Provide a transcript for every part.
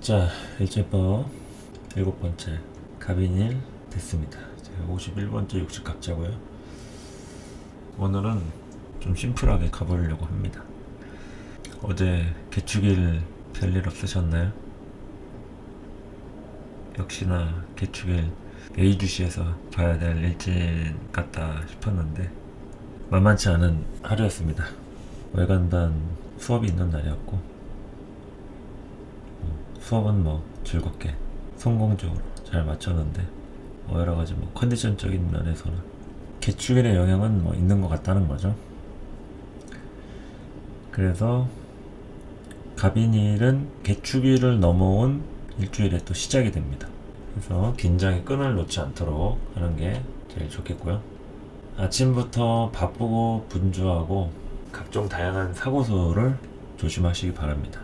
자, 일제법 7번째 가비닐 됐습니다. 이제 51번째 육식 각자고요. 오늘은 좀 심플하게 가보려고 합니다. 어제 개축일 별일 없으셨나요? 역시나 개축일 A주시에서 봐야 될 일진 같다 싶었는데 만만치 않은 하루였습니다. 외관반 수업이 있는 날이었고 수업은 즐겁게 성공적으로 잘 마쳤는데 여러가지 컨디션적인 면에서는 개축일의 영향은 있는 것 같다는 거죠. 그래서 갑인일은 개축일을 넘어온 일주일에 또 시작이 됩니다. 그래서 긴장의 끈을 놓지 않도록 하는 게 제일 좋겠고요. 아침부터 바쁘고 분주하고 각종 다양한 사고수를 조심하시기 바랍니다.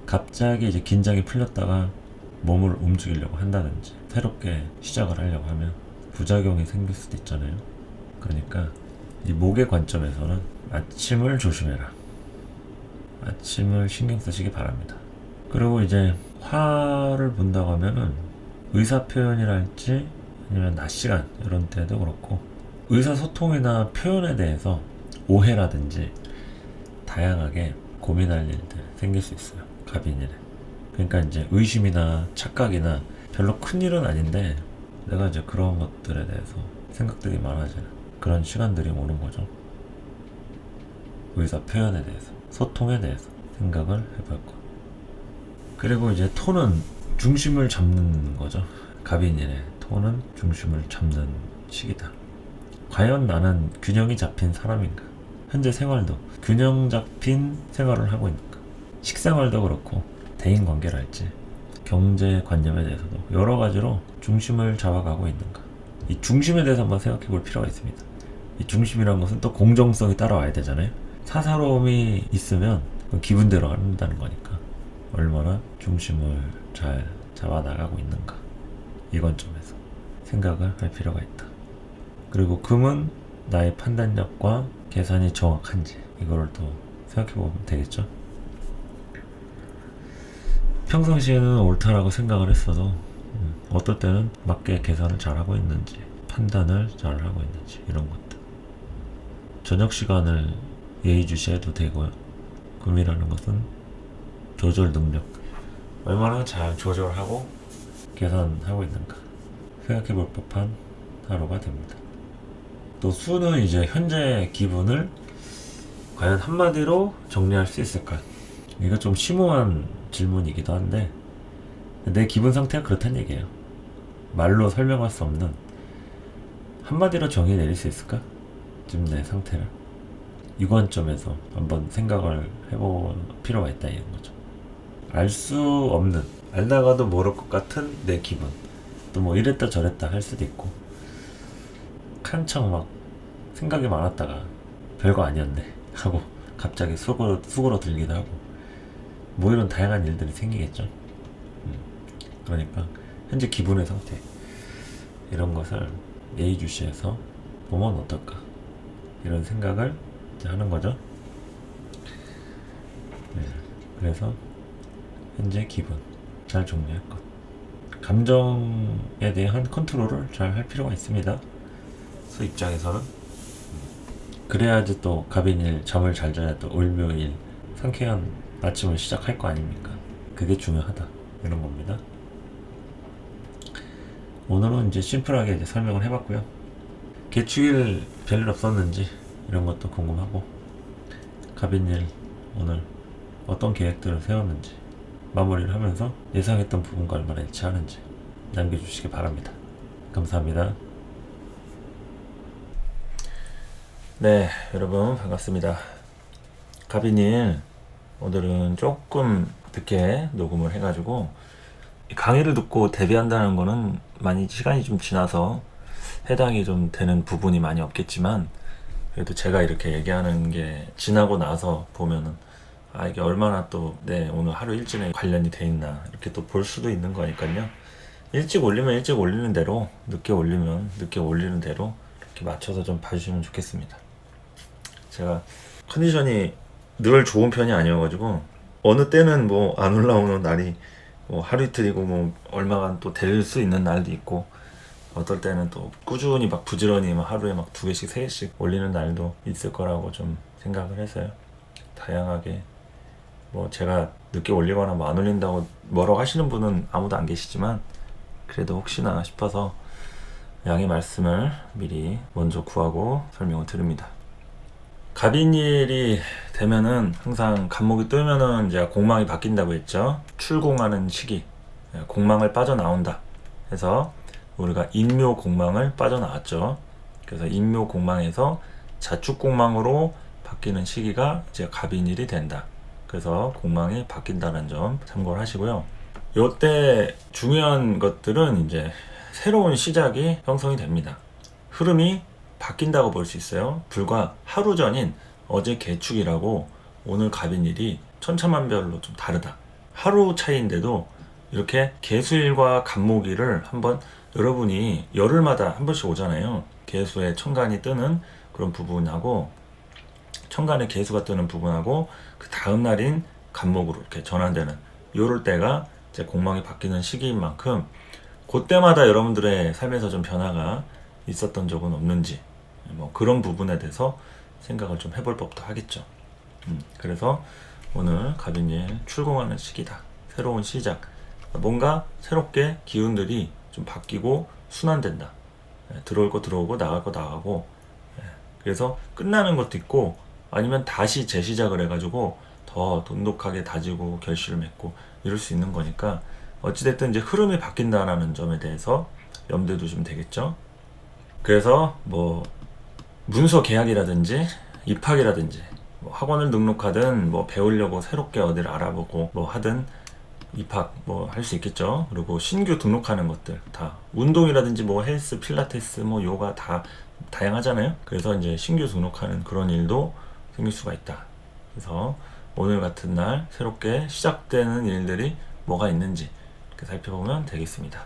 갑자기 이제 긴장이 풀렸다가 몸을 움직이려고 한다든지 새롭게 시작을 하려고 하면 부작용이 생길 수도 있잖아요. 그러니까 이 목의 관점에서는 아침을 조심해라. 아침을 신경 쓰시기 바랍니다. 그리고 이제 화를 본다고 하면은 의사표현이랄지 아니면 낮 시간 이런 때도 그렇고 의사소통이나 표현에 대해서 오해라든지 다양하게 고민할 일들 생길 수 있어요. 갑인일에. 그러니까 이제 의심이나 착각이나 별로 큰 일은 아닌데 내가 이제 그런 것들에 대해서 생각들이 많아지는 그런 시간들이 오는 거죠. 의사 표현에 대해서, 소통에 대해서 생각을 해볼 것. 그리고 이제 톤은 중심을 잡는 거죠. 갑인일에 톤은 중심을 잡는 시기다. 과연 나는 균형이 잡힌 사람인가? 현재 생활도 균형 잡힌 생활을 하고 있는가? 식생활도 그렇고 대인관계랄지 경제관념에 대해서도 여러 가지로 중심을 잡아가고 있는가. 이 중심에 대해서 한번 생각해 볼 필요가 있습니다. 이 중심이라는 것은 또 공정성이 따라와야 되잖아요. 사사로움이 있으면 기분대로 한다는 거니까 얼마나 중심을 잘 잡아나가고 있는가, 이 관점에서 생각을 할 필요가 있다. 그리고 금은 나의 판단력과 계산이 정확한지 이거를 또 생각해 보면 되겠죠. 평상시에는 옳다라고 생각을 했어도 어떨 때는 맞게 계산을 잘하고 있는지, 판단을 잘하고 있는지, 이런 것들. 저녁 시간을 예의주시해도 되고요. 금이라는 것은 조절 능력, 얼마나 잘 조절하고 계산하고 있는가 생각해 볼 법한 하루가 됩니다. 또 수는 이제 현재 기분을 과연 한마디로 정리할 수 있을까? 이거 좀 심오한 질문이기도 한데 내 기분 상태가 그렇다는 얘기예요. 말로 설명할 수 없는, 한마디로 정의 내릴 수 있을까? 지금 내 상태를 이 관점에서 한번 생각을 해볼 필요가 있다, 이런 거죠. 알 수 없는, 알다가도 모를 것 같은 내 기분, 또 이랬다 저랬다 할 수도 있고 한창 생각이 많았다가 별거 아니었네 하고 갑자기 수그러 들기도 하고 이런 다양한 일들이 생기겠죠. 그러니까 현재 기분의 상태, 이런 것을 예의주시해서 보면 어떨까, 이런 생각을 이제 하는 거죠. 네, 그래서 현재 기분 잘 정리할 것, 감정에 대한 컨트롤을 잘 할 필요가 있습니다. 수 입장에서는 그래야지 또 갑인일 잠을 잘 자야 또 을묘일 상쾌한 아침을 시작할 거 아닙니까? 그게 중요하다, 이런 겁니다. 오늘은 이제 심플하게 이제 설명을 해봤고요. 개축일 별일 없었는지 이런 것도 궁금하고, 갑인일 오늘 어떤 계획들을 세웠는지, 마무리를 하면서 예상했던 부분과 얼마나 일치하는지 남겨주시기 바랍니다. 감사합니다. 네, 여러분 반갑습니다. 갑인일 오늘은 조금 늦게 녹음을 해가지고, 강의를 듣고 데뷔한다는 거는 많이 시간이 좀 지나서 해당이 좀 되는 부분이 많이 없겠지만, 그래도 제가 이렇게 얘기하는 게 지나고 나서 보면은 이게 얼마나 또 오늘 하루 일진에 관련이 돼 있나 이렇게 또 볼 수도 있는 거니까요. 일찍 올리면 일찍 올리는 대로, 늦게 올리면 늦게 올리는 대로 이렇게 맞춰서 좀 봐주시면 좋겠습니다. 제가 컨디션이 늘 좋은 편이 아니어가지고 어느 때는 안 올라오는 날이 뭐 하루 이틀이고 뭐 얼마간 또 될 수 있는 날도 있고, 어떨 때는 또 꾸준히 막 부지런히 막 하루에 막 2개씩 3개씩 올리는 날도 있을 거라고 좀 생각을 해서요. 다양하게 뭐 제가 늦게 올리거나 뭐 안 올린다고 뭐라고 하시는 분은 아무도 안 계시지만, 그래도 혹시나 싶어서 양해 말씀을 미리 먼저 구하고 설명을 드립니다. 갑인일이 되면은 항상 간목이 뜨면은 이제 공망이 바뀐다고 했죠. 출공하는 시기, 공망을 빠져나온다 해서 우리가 인묘 공망을 빠져나왔죠. 그래서 인묘 공망에서 자축 공망으로 바뀌는 시기가 이제 갑인일이 된다. 그래서 공망이 바뀐다는 점 참고를 하시고요. 요때 중요한 것들은 이제 새로운 시작이 형성이 됩니다. 흐름이 바뀐다고 볼 수 있어요. 불과 하루 전인 어제 개축이라고 오늘 갑인일이 천차만별로 좀 다르다. 하루 차이인데도 이렇게 개수일과 간목일을 한번, 여러분이 열흘마다 한 번씩 오잖아요. 개수에 천간이 뜨는 그런 부분하고 천간에 개수가 뜨는 부분하고 그 다음 날인 간목으로 이렇게 전환되는 요럴 때가 이제 공망이 바뀌는 시기인 만큼, 그때마다 여러분들의 삶에서 좀 변화가 있었던 적은 없는지, 뭐 그런 부분에 대해서 생각을 좀 해볼 법도 하겠죠. 그래서 오늘 갑인일 출공하는 시기다. 새로운 시작. 뭔가 새롭게 기운들이 좀 바뀌고 순환된다. 들어올 거 들어오고 나갈 거 나가고. 그래서 끝나는 것도 있고, 아니면 다시 재시작을 해가지고 더 돈독하게 다지고 결실을 맺고 이럴 수 있는 거니까, 어찌됐든 이제 흐름이 바뀐다라는 점에 대해서 염두에 두시면 되겠죠. 그래서 뭐 문서 계약이라든지 입학이라든지 뭐 학원을 등록하든 뭐 배우려고 새롭게 어디를 알아보고 뭐 하든 입학 뭐 할 수 있겠죠. 그리고 신규 등록하는 것들 다, 운동이라든지 뭐 헬스, 필라테스, 뭐 요가 다 다양하잖아요. 그래서 이제 신규 등록하는 그런 일도 생길 수가 있다. 그래서 오늘 같은 날 새롭게 시작되는 일들이 뭐가 있는지 이렇게 살펴보면 되겠습니다.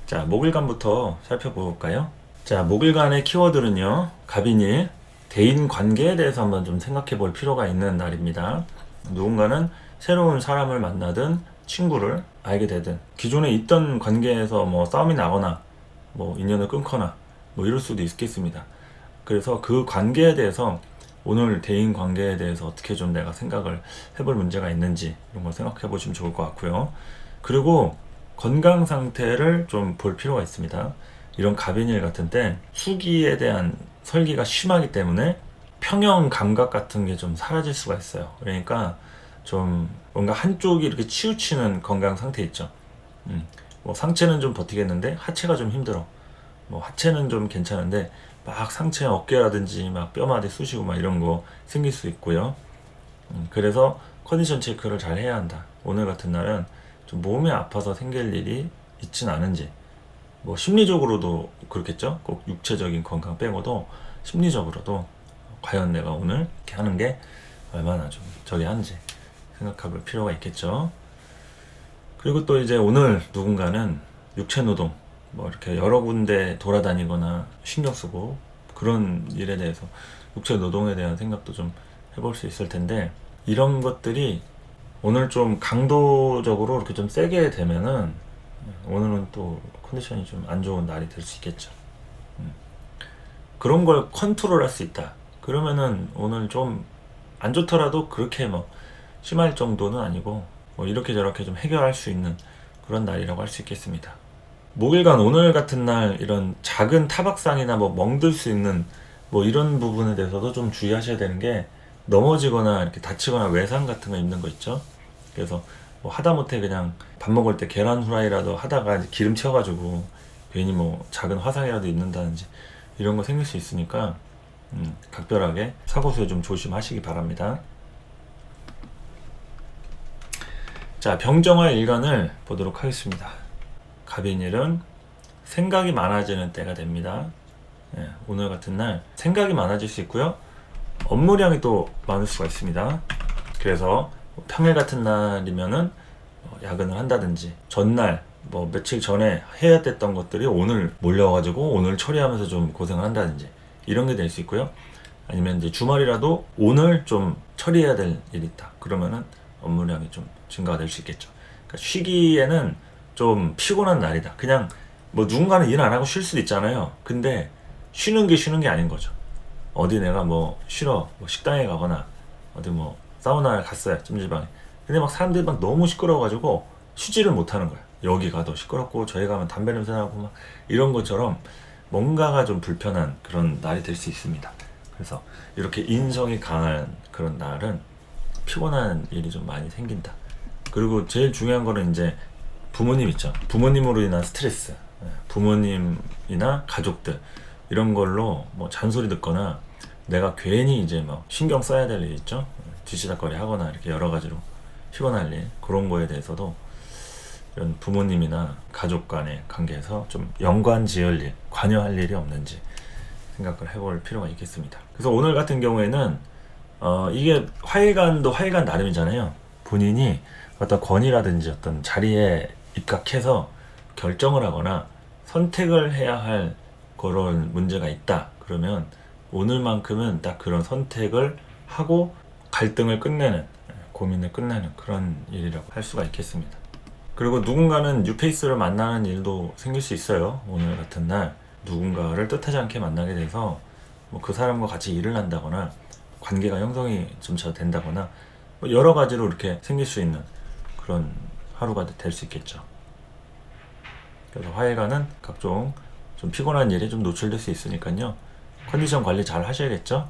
자, 목일간부터 살펴볼까요? 자, 목일간의 키워드는요, 갑인일, 대인 관계에 대해서 한번 좀 생각해 볼 필요가 있는 날입니다. 누군가는 새로운 사람을 만나든 친구를 알게 되든 기존에 있던 관계에서 뭐 싸움이 나거나 뭐 인연을 끊거나 뭐 이럴 수도 있겠습니다. 그래서 그 관계에 대해서, 오늘 대인 관계에 대해서 어떻게 좀 내가 생각을 해볼 문제가 있는지 이런 걸 생각해 보시면 좋을 것 같고요. 그리고 건강 상태를 좀 볼 필요가 있습니다. 이런 갑인일 같은 때 수기에 대한 설기가 심하기 때문에 평형 감각 같은 게 좀 사라질 수가 있어요. 그러니까 좀 뭔가 한쪽이 이렇게 치우치는 건강 상태 있죠. 뭐 상체는 좀 버티겠는데 하체가 좀 힘들어. 뭐 하체는 좀 괜찮은데 막 상체 어깨라든지 막 뼈마디 쑤시고 막 이런 거 생길 수 있고요. 그래서 컨디션 체크를 잘 해야 한다. 오늘 같은 날은 좀 몸이 아파서 생길 일이 있진 않은지, 뭐 심리적으로도 그렇겠죠. 꼭 육체적인 건강 빼고도 심리적으로도 과연 내가 오늘 이렇게 하는 게 얼마나 좀 저기 한지 생각해 볼 필요가 있겠죠. 그리고 또 이제 오늘 누군가는 육체 노동, 뭐 이렇게 여러 군데 돌아다니거나 신경 쓰고 그런 일에 대해서 육체 노동에 대한 생각도 좀 해볼 수 있을 텐데, 이런 것들이 오늘 좀 강도적으로 이렇게 좀 세게 되면은 오늘은 또 컨디션이 좀 안 좋은 날이 될 수 있겠죠. 그런 걸 컨트롤 할 수 있다. 그러면은 오늘 좀 안 좋더라도 그렇게 뭐 심할 정도는 아니고 뭐 이렇게 저렇게 좀 해결할 수 있는 그런 날이라고 할 수 있겠습니다. 목일간 오늘 같은 날 이런 작은 타박상이나 뭐 멍들 수 있는 뭐 이런 부분에 대해서도 좀 주의하셔야 되는 게, 넘어지거나 이렇게 다치거나 외상 같은 거 있는 거 있죠. 그래서 뭐 하다못해 그냥 밥 먹을 때 계란 후라이라도 하다가 이제 기름 튀어가지고 괜히 뭐 작은 화상이라도 있는다든지 이런 거 생길 수 있으니까 각별하게 사고수에 좀 조심하시기 바랍니다. 자, 병정화 일간을 보도록 하겠습니다. 갑인일은 생각이 많아지는 때가 됩니다. 오늘 같은 날 생각이 많아질 수 있고요. 업무량이 또 많을 수가 있습니다. 그래서 평일 같은 날이면은 야근을 한다든지, 전날 뭐 며칠 전에 해야 됐던 것들이 오늘 몰려가지고 오늘 처리하면서 좀 고생을 한다든지 이런 게 될 수 있고요. 아니면 이제 주말이라도 오늘 좀 처리해야 될 일이 있다. 그러면은 업무량이 좀 증가가 될 수 있겠죠. 그러니까 쉬기에는 좀 피곤한 날이다. 그냥 뭐 누군가는 일 안 하고 쉴 수도 있잖아요. 근데 쉬는 게 아닌 거죠. 어디 내가 뭐 쉬러 뭐 식당에 가거나 어디 뭐 사우나에 갔어요. 찜질방에. 근데 막 사람들이 막 너무 시끄러워가지고 쉬지를 못하는 거야. 여기 가도 시끄럽고 저희 가면 담배 냄새 나고 막 이런 것처럼 뭔가가 좀 불편한 그런 날이 될 수 있습니다. 그래서 이렇게 인성이 강한 그런 날은 피곤한 일이 좀 많이 생긴다. 그리고 제일 중요한 거는 이제 부모님 있죠. 부모님으로 인한 스트레스, 부모님이나 가족들 이런 걸로 뭐 잔소리 듣거나 내가 괜히 이제 뭐 신경 써야 될 일 있죠. 뒤치다거리 하거나 이렇게 여러 가지로 피곤할 일, 그런 거에 대해서도 이런 부모님이나 가족 간의 관계에서 좀 연관 지을 일, 관여할 일이 없는지 생각을 해볼 필요가 있겠습니다. 그래서 오늘 같은 경우에는 이게 화일관도 화일관 나름이잖아요. 본인이 어떤 권위라든지 어떤 자리에 입각해서 결정을 하거나 선택을 해야 할 그런 문제가 있다. 그러면 오늘만큼은 딱 그런 선택을 하고 갈등을 끝내는, 고민을 끝내는 그런 일이라고 할 수가 있겠습니다. 그리고 누군가는 뉴페이스를 만나는 일도 생길 수 있어요. 오늘 같은 날 누군가를 뜻하지 않게 만나게 돼서 뭐 그 사람과 같이 일을 한다거나 관계가 형성이 점차 된다거나 뭐 여러 가지로 이렇게 생길 수 있는 그런 하루가 될 수 있겠죠. 그래서 화일과는 각종 좀 피곤한 일에 좀 노출될 수 있으니까요. 컨디션 관리 잘 하셔야겠죠.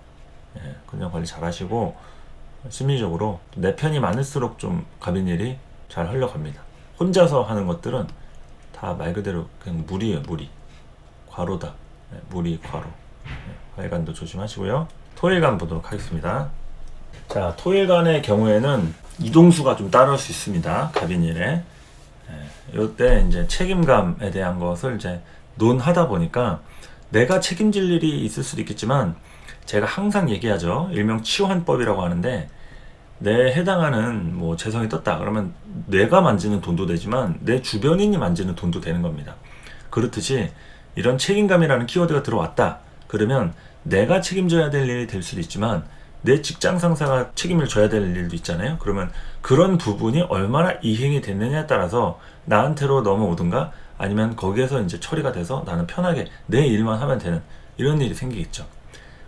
컨디션 관리 잘 하시고 심리적으로 내 편이 많을수록 좀 갑인일이 잘 흘러갑니다. 혼자서 하는 것들은 다 말 그대로 그냥 무리예요. 무리. 과로다. 무리, 과로. 화일간도 조심하시고요. 토일간 보도록 하겠습니다. 자, 토일간의 경우에는 이동수가 좀 따라올 수 있습니다. 갑인일에. 이때 이제 책임감에 대한 것을 이제 논하다 보니까 내가 책임질 일이 있을 수도 있겠지만 제가 항상 얘기하죠. 일명 치환법이라고 하는데 내 해당하는 뭐 재성이 떴다 그러면 내가 만지는 돈도 되지만 내 주변인이 만지는 돈도 되는 겁니다. 그렇듯이 이런 책임감이라는 키워드가 들어왔다 그러면 내가 책임져야 될 일이 될 수도 있지만 내 직장 상사가 책임을 져야 될 일도 있잖아요. 그러면 그런 부분이 얼마나 이행이 됐느냐에 따라서 나한테로 넘어오든가 아니면 거기에서 이제 처리가 돼서 나는 편하게 내 일만 하면 되는 이런 일이 생기겠죠.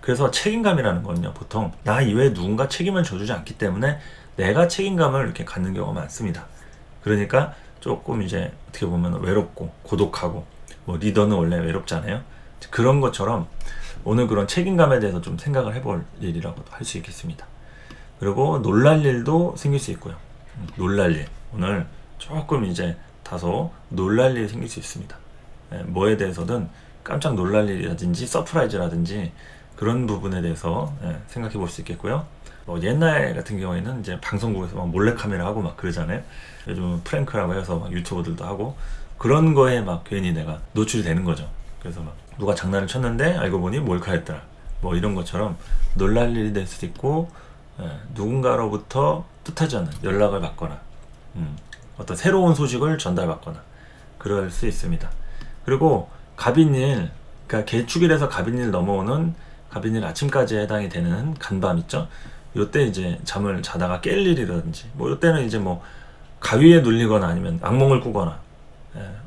그래서 책임감이라는 건요, 보통 나 이외에 누군가 책임을 져주지 않기 때문에 내가 책임감을 이렇게 갖는 경우가 많습니다. 그러니까 조금 이제 어떻게 보면 외롭고 고독하고 뭐 리더는 원래 외롭잖아요. 그런 것처럼 오늘 그런 책임감에 대해서 좀 생각을 해볼 일이라고도 할 수 있겠습니다. 그리고 놀랄 일도 생길 수 있고요. 놀랄 일. 오늘 조금 이제 다소 놀랄 일이 생길 수 있습니다. 뭐에 대해서든 깜짝 놀랄 일이라든지 서프라이즈라든지 그런 부분에 대해서 생각해 볼 수 있겠고요. 옛날 같은 경우에는 이제 방송국에서 막 몰래카메라 하고 막 그러잖아요. 요즘 프랭크라고 해서 막 유튜버들도 하고 그런 거에 막 괜히 내가 노출이 되는 거죠. 그래서 막 누가 장난을 쳤는데 알고 보니 몰카였더라. 뭐 이런 것처럼 놀랄 일이 될 수도 있고 누군가로부터 뜻하지 않은 연락을 받거나 어떤 새로운 소식을 전달받거나 그럴 수 있습니다. 그리고 갑인일, 그러니까 개축일에서 갑인일 넘어오는 갑인일 아침까지 해당이 되는 간밤 있죠? 요때 이제 잠을 자다가 깰 일이라든지 뭐 요때는 이제 뭐 가위에 눌리거나 아니면 악몽을 꾸거나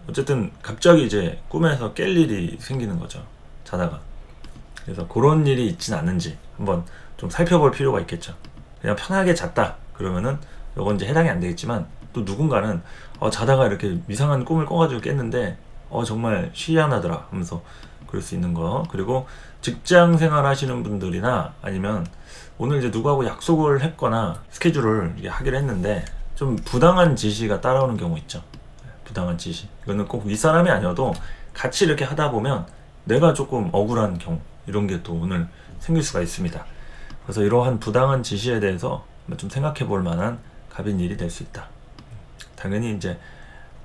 어쨌든 갑자기 이제 꿈에서 깰 일이 생기는 거죠. 자다가. 그래서 그런 일이 있진 않는지 한번 좀 살펴볼 필요가 있겠죠. 그냥 편하게 잤다 그러면은 요건 이제 해당이 안 되겠지만 또 누군가는 자다가 이렇게 이상한 꿈을 꿔가지고 깼는데 정말 희한하더라 하면서 그럴 수 있는 거. 그리고 직장 생활 하시는 분들이나 아니면 오늘 이제 누구하고 약속을 했거나 스케줄을 하기로 했는데 좀 부당한 지시가 따라오는 경우 있죠. 부당한 지시. 이거는 꼭 윗사람이 아니어도 같이 이렇게 하다 보면 내가 조금 억울한 경우 이런 게 또 오늘 생길 수가 있습니다. 그래서 이러한 부당한 지시에 대해서 좀 생각해 볼 만한 갑인 일이 될 수 있다. 당연히 이제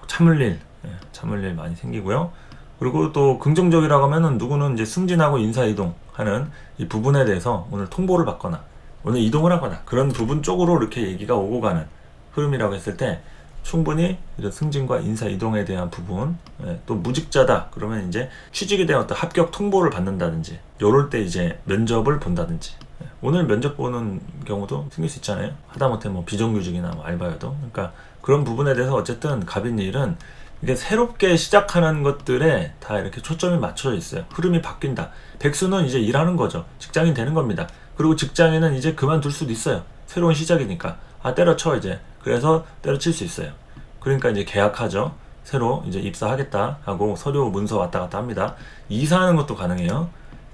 참을 일 많이 생기고요. 그리고 또 긍정적이라고 하면은 누구는 이제 승진하고 인사 이동하는 이 부분에 대해서 오늘 통보를 받거나 오늘 이동을 하거나 그런 부분 쪽으로 이렇게 얘기가 오고 가는 흐름이라고 했을 때 충분히 이런 승진과 인사 이동에 대한 부분, 또 무직자다 그러면 이제 취직에 대한 어떤 합격 통보를 받는다든지 요럴 때 이제 면접을 본다든지 오늘 면접 보는 경우도 생길 수 있잖아요. 하다못해 뭐 비정규직이나 뭐 알바여도. 그러니까 그런 부분에 대해서 어쨌든 갑인일은 이게 새롭게 시작하는 것들에 다 이렇게 초점이 맞춰져 있어요. 흐름이 바뀐다. 백수는 이제 일하는 거죠. 직장인 되는 겁니다. 그리고 직장인은 이제 그만둘 수도 있어요. 새로운 시작이니까. 때려쳐 이제. 그래서 때려칠 수 있어요. 그러니까 이제 계약하죠. 새로 이제 입사하겠다 하고 서류 문서 왔다 갔다 합니다. 이사하는 것도 가능해요.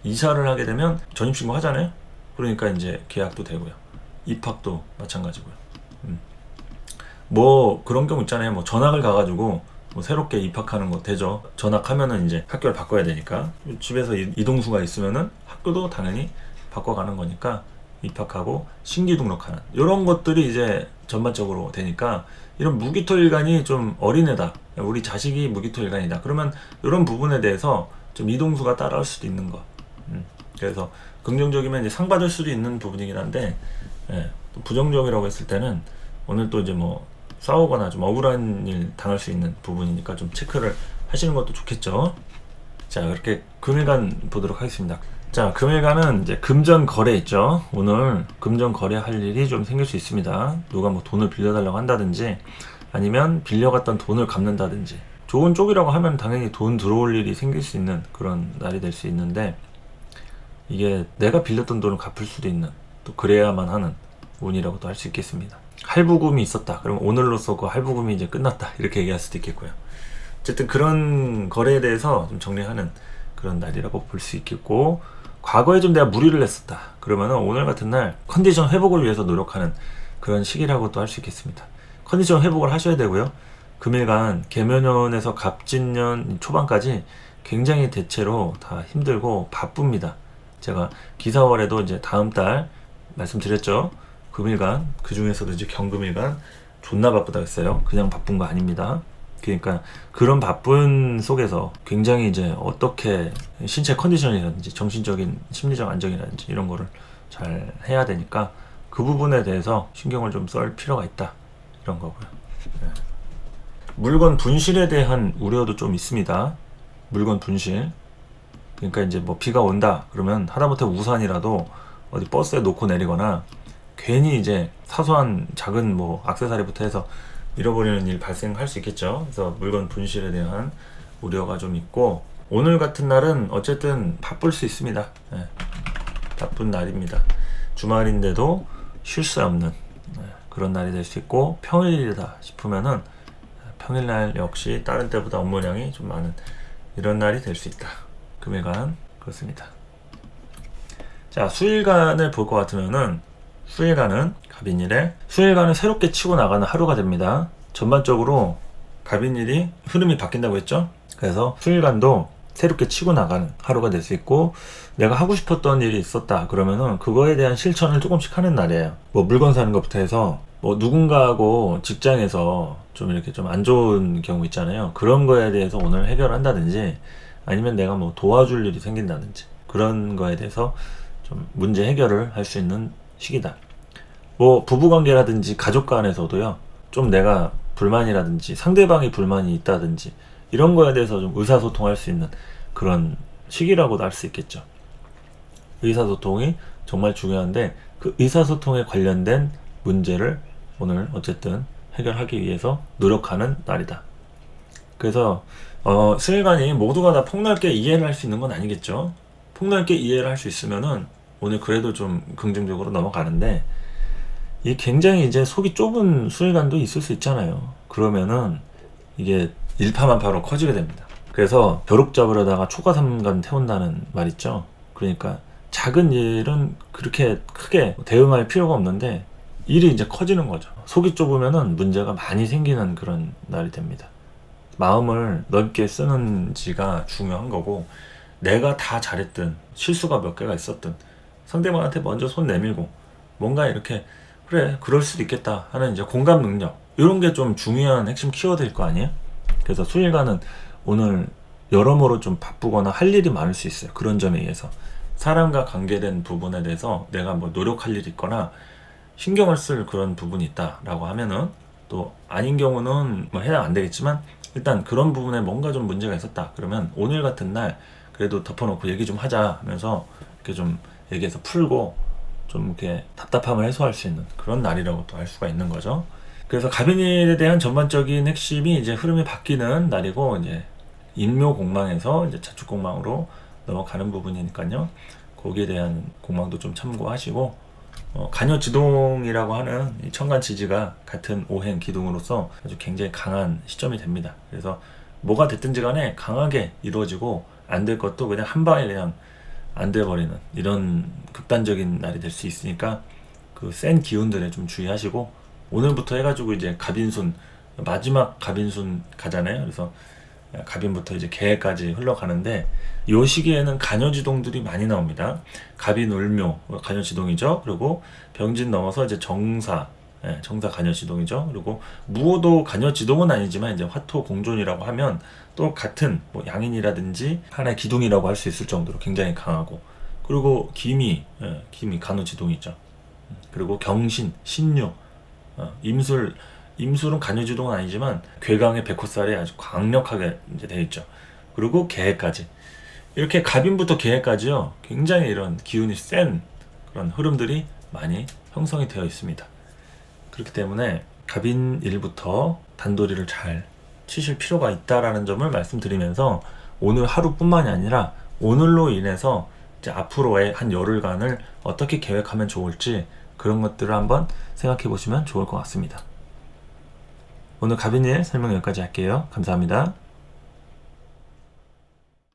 이사를 하게 되면 전입신고 하잖아요. 그러니까 이제 계약도 되고요. 입학도 마찬가지고요. 뭐 그런 경우 있잖아요. 뭐 전학을 가가지고 뭐 새롭게 입학하는 거 되죠. 전학하면은 이제 학교를 바꿔야 되니까 집에서 이동수가 있으면은 학교도 당연히 바꿔가는 거니까 입학하고 신규 등록하는 이런 것들이 이제 전반적으로 되니까 이런 무기토일간이 좀 어린애다. 우리 자식이 무기토일간이다. 그러면 이런 부분에 대해서 좀 이동수가 따라올 수도 있는 거. 그래서 긍정적이면 이제 상 받을 수도 있는 부분이긴 한데 또 부정적이라고 했을 때는 오늘 또 이제 뭐 싸우거나 좀 억울한 일 당할 수 있는 부분이니까 좀 체크를 하시는 것도 좋겠죠. 자, 그렇게 금일간 보도록 하겠습니다. 자, 금일간은 이제 금전 거래 있죠. 오늘 금전 거래할 일이 좀 생길 수 있습니다. 누가 뭐 돈을 빌려달라고 한다든지 아니면 빌려갔던 돈을 갚는다든지 좋은 쪽이라고 하면 당연히 돈 들어올 일이 생길 수 있는 그런 날이 될 수 있는데 이게 내가 빌렸던 돈을 갚을 수도 있는 또 그래야만 하는 운이라고도 할 수 있겠습니다. 할부금이 있었다. 그럼 오늘로써 그 할부금이 이제 끝났다. 이렇게 얘기할 수도 있겠고요. 어쨌든 그런 거래에 대해서 좀 정리하는 그런 날이라고 볼 수 있겠고 과거에 좀 내가 무리를 했었다. 그러면은 오늘 같은 날 컨디션 회복을 위해서 노력하는 그런 시기라고 또 할 수 있겠습니다. 컨디션 회복을 하셔야 되고요. 금일간 개묘년에서 갑진년 초반까지 굉장히 대체로 다 힘들고 바쁩니다. 제가 기사월에도 이제 다음 달 말씀드렸죠. 금일간, 그 중에서도 이제 경금일간 존나 바쁘다 했어요. 그냥 바쁜 거 아닙니다. 그러니까 그런 바쁜 속에서 굉장히 이제 어떻게 신체 컨디션이라든지 정신적인 심리적 안정이라든지 이런 거를 잘 해야 되니까 그 부분에 대해서 신경을 좀 쏠 필요가 있다. 이런 거고요. 네. 물건 분실에 대한 우려도 좀 있습니다. 물건 분실. 그러니까 이제 뭐 비가 온다 그러면 하다못해 우산이라도 어디 버스에 놓고 내리거나 괜히 이제 사소한 작은 뭐 액세서리부터 해서 잃어버리는 일 발생할 수 있겠죠. 그래서 물건 분실에 대한 우려가 좀 있고 오늘 같은 날은 어쨌든 바쁠 수 있습니다. 네. 바쁜 날입니다. 주말인데도 쉴 수 없는 그런 날이 될 수 있고 평일이다 싶으면은 평일날 역시 다른 때보다 업무량이 좀 많은 이런 날이 될 수 있다. 금일간 그렇습니다. 자, 수일간을 볼 것 같으면은 수일간은 갑인일에 수일간은 새롭게 치고 나가는 하루가 됩니다. 전반적으로 갑인일이 흐름이 바뀐다고 했죠. 그래서 수일간도 새롭게 치고 나가는 하루가 될 수 있고 내가 하고 싶었던 일이 있었다 그러면은 그거에 대한 실천을 조금씩 하는 날이에요. 뭐 물건 사는 것부터 해서 뭐 누군가하고 직장에서 좀 이렇게 좀 안 좋은 경우 있잖아요. 그런 거에 대해서 오늘 해결한다든지 아니면 내가 뭐 도와줄 일이 생긴다든지 그런 거에 대해서 좀 문제 해결을 할 수 있는 시기다. 뭐 부부관계라든지 가족 간에서도요. 좀 내가 불만이라든지 상대방이 불만이 있다든지 이런 거에 대해서 좀 의사소통할 수 있는 그런 시기라고도 할 수 있겠죠. 의사소통이 정말 중요한데 그 의사소통에 관련된 문제를 오늘 어쨌든 해결하기 위해서 노력하는 날이다. 그래서 수일간이 모두가 다 폭넓게 이해를 할 수 있는 건 아니겠죠. 폭넓게 이해를 할 수 있으면은 오늘 그래도 좀 긍정적으로 넘어가는데 이게 굉장히 이제 속이 좁은 수일간도 있을 수 있잖아요. 그러면은 이게 일파만파로 커지게 됩니다. 그래서 벼룩 잡으려다가 초가삼간 태운다는 말 있죠. 그러니까 작은 일은 그렇게 크게 대응할 필요가 없는데 일이 이제 커지는 거죠. 속이 좁으면은 문제가 많이 생기는 그런 날이 됩니다. 마음을 넓게 쓰는지가 중요한 거고 내가 다 잘했든 실수가 몇 개가 있었든 상대방한테 먼저 손 내밀고 뭔가 이렇게 그래 그럴 수도 있겠다 하는 이제 공감 능력 이런 게 좀 중요한 핵심 키워드일 거 아니에요? 그래서 수일간은 오늘 여러모로 좀 바쁘거나 할 일이 많을 수 있어요. 그런 점에 의해서 사람과 관계된 부분에 대해서 내가 뭐 노력할 일이 있거나 신경을 쓸 그런 부분이 있다라고 하면은 또 아닌 경우는 뭐 해당 안 되겠지만 일단 그런 부분에 뭔가 좀 문제가 있었다 그러면 오늘 같은 날 그래도 덮어놓고 얘기 좀 하자 하면서 이렇게 좀 얘기해서 풀고 좀 이렇게 답답함을 해소할 수 있는 그런 날이라고 또 할 수가 있는 거죠. 그래서 갑인일에 대한 전반적인 핵심이 이제 흐름이 바뀌는 날이고, 이제 인묘공망에서 이제 자축공망으로 넘어가는 부분이니까요. 거기에 대한 공망도 좀 참고하시고, 간여지동이라고 하는 이 천간지지가 같은 오행 기둥으로서 아주 굉장히 강한 시점이 됩니다. 그래서 뭐가 됐든지 간에 강하게 이루어지고, 안 될 것도 그냥 한 방에 그냥 안 돼버리는 이런 극단적인 날이 될 수 있으니까 그 센 기운들에 좀 주의하시고, 오늘부터 해가지고 이제 갑인순, 마지막 갑인순 가잖아요. 그래서 갑인부터 이제 개까지 흘러가는데, 요 시기에는 간여지동들이 많이 나옵니다. 갑인 울묘 간여지동이죠. 그리고 병진 넘어서 이제 정사, 정사 간여지동이죠. 그리고 무호도 간여지동은 아니지만 이제 화토 공존이라고 하면 또 같은 뭐 양인이라든지 하나의 기둥이라고 할 수 있을 정도로 굉장히 강하고, 그리고 기미 간호지동이죠. 그리고 경신, 신유, 임술은 간여지동은 아니지만 괴강의 백호살에 아주 강력하게 이제 되어 있죠. 그리고 개까지, 이렇게 갑인부터 개까지요, 굉장히 이런 기운이 센 그런 흐름들이 많이 형성이 되어 있습니다. 그렇기 때문에 갑인 일부터 단도리를 잘 치실 필요가 있다라는 점을 말씀드리면서, 오늘 하루뿐만이 아니라 오늘로 인해서 이제 앞으로의 한 열흘간을 어떻게 계획하면 좋을지, 그런 것들을 한번 생각해 보시면 좋을 것 같습니다. 오늘 갑인일 설명 여기까지 할게요. 감사합니다.